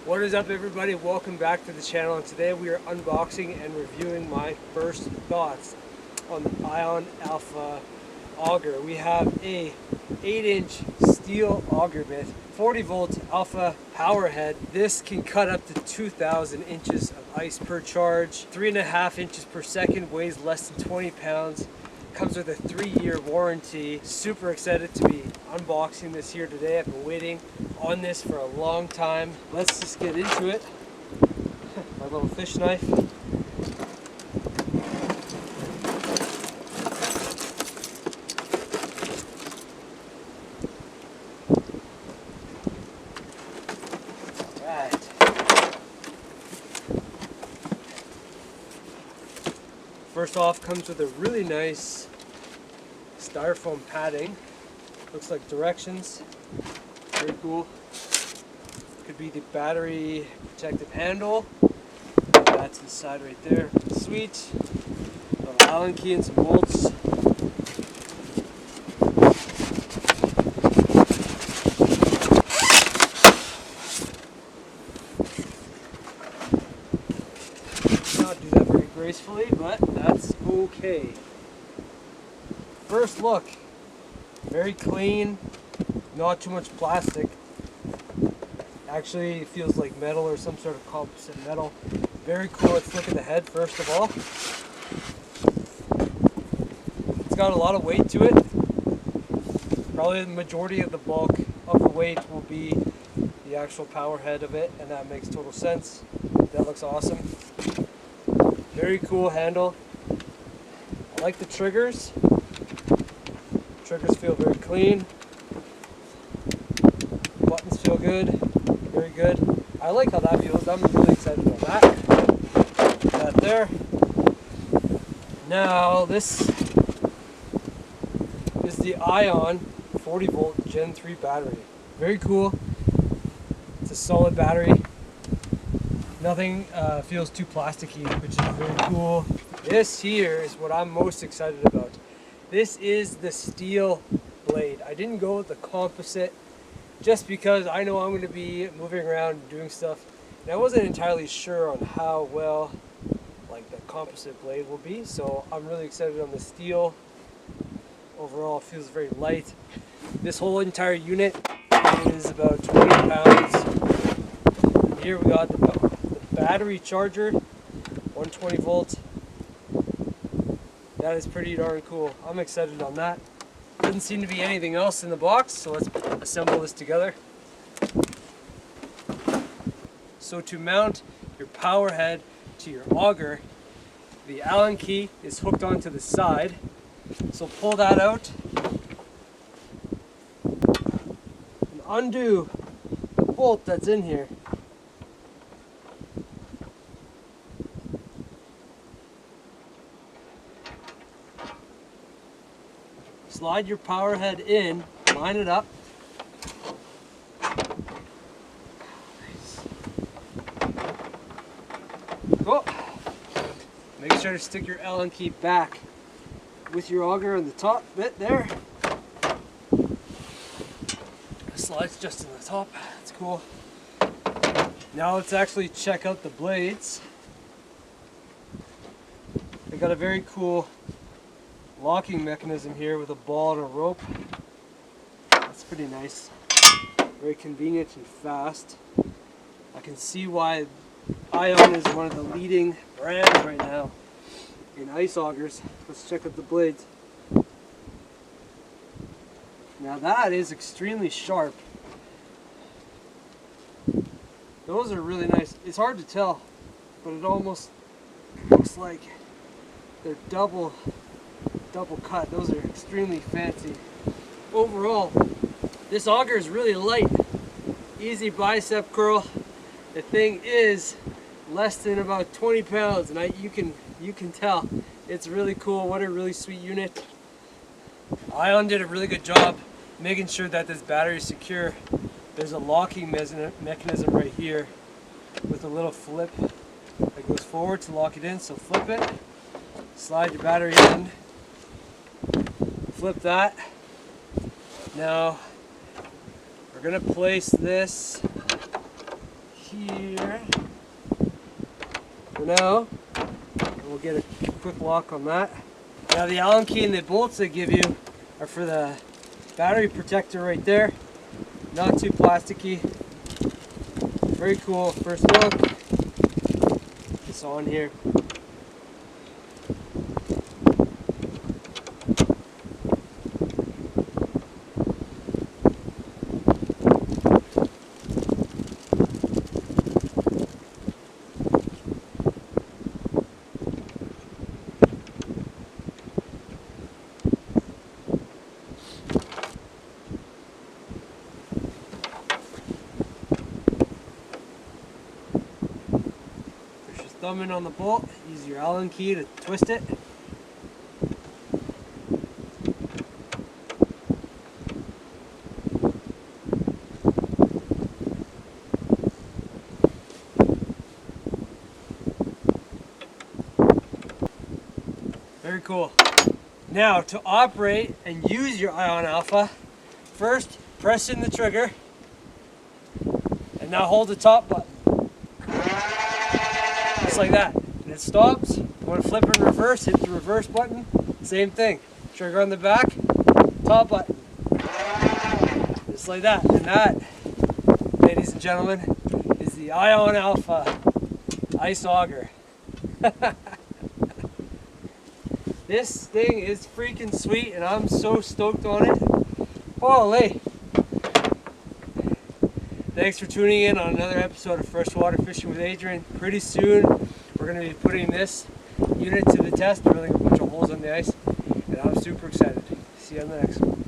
What is up, everybody? Welcome back to the channel, and today we are unboxing and reviewing my first thoughts on the Ion Alpha auger. We have a 8-inch steel auger bit, 40 volt alpha power head. This can cut up to 2,000 inches of ice per charge, 3.5 inches per second, weighs less than 20 pounds. Comes with a 3-year warranty. Super excited to be unboxing this here today. I've been waiting on this for a long time. Let's just get into it. My little fish knife. Alright. First off, comes with a really nice styrofoam padding. Looks like directions. Very cool. Could be the battery protective handle. That's inside right there. Sweet. Little Allen key and some bolts. Not do that very gracefully, but that's okay. First look, very clean, not too much plastic. Actually, it feels like metal or some sort of composite metal. Very cool. Let's look at the head first of all. It's got a lot of weight to it. Probably the majority of the bulk of the weight will be the actual power head of it, and that makes total sense. That looks awesome. Very cool handle. I like the triggers. Triggers feel very clean. Buttons feel good. Very good. I like how that feels. I'm really excited about that. Put that there. Now this is the Ion 40 volt Gen 3 battery. Very cool. It's a solid battery. Nothing feels too plasticky, which is very cool. This here is what I'm most excited about. This is the steel blade. I didn't go with the composite just because I know I'm going to be moving around and doing stuff. And I wasn't entirely sure on how well the composite blade will be. So I'm really excited on the steel. Overall, it feels very light. This whole entire unit is about 20 pounds. Here we got the battery charger, 120 volt. That is pretty darn cool. I'm excited on that. Doesn't seem to be anything else in the box, so let's assemble this together. So to mount your power head to your auger, the Allen key is hooked onto the side. So pull that out and undo the bolt that's in here. Slide your power head in, line it up. Nice. Cool. Make sure to stick your Allen key back with your auger on the top bit there. Slides just in the top. That's cool. Now let's actually check out the blades. They got a very cool locking mechanism here with a ball and a rope. That's pretty nice. Very convenient and fast. I can see why Ion is one of the leading brands right now in ice augers. Let's check out the blades. Now that is extremely sharp. Those are really nice. It's hard to tell, but it almost looks like they're double cut. Those are extremely fancy. Overall, this auger is really light. Easy bicep curl. The thing is less than about 20 pounds, and you can tell it's really cool. What a really sweet unit. Ion did a really good job making sure that this battery is secure. There's a locking mechanism right here with a little flip that goes forward to lock it in. So flip it, slide your battery in, flip that. Now we're going to place this here for now. And we'll get a quick lock on that. Now the Allen key and the bolts they give you are for the battery protector right there. Not too plasticky. Very cool. First look. It's on here. Thumb in on the bolt, use your Allen key to twist it. Very cool. Now to operate and use your ion alpha, first press in the trigger and now hold the top button. Just like that. And it stops. You want to flip it in reverse, hit the reverse button. Same thing. Trigger on the back, top button. Just like that. And that, ladies and gentlemen, is the Ion Alpha Ice Auger. This thing is freaking sweet and I'm so stoked on it. Holy! Thanks for tuning in on another episode of Freshwater Fishing with Adrian. Pretty soon we're going to be putting this unit to the test, drilling a bunch of holes on the ice, and I'm super excited. See you on the next one.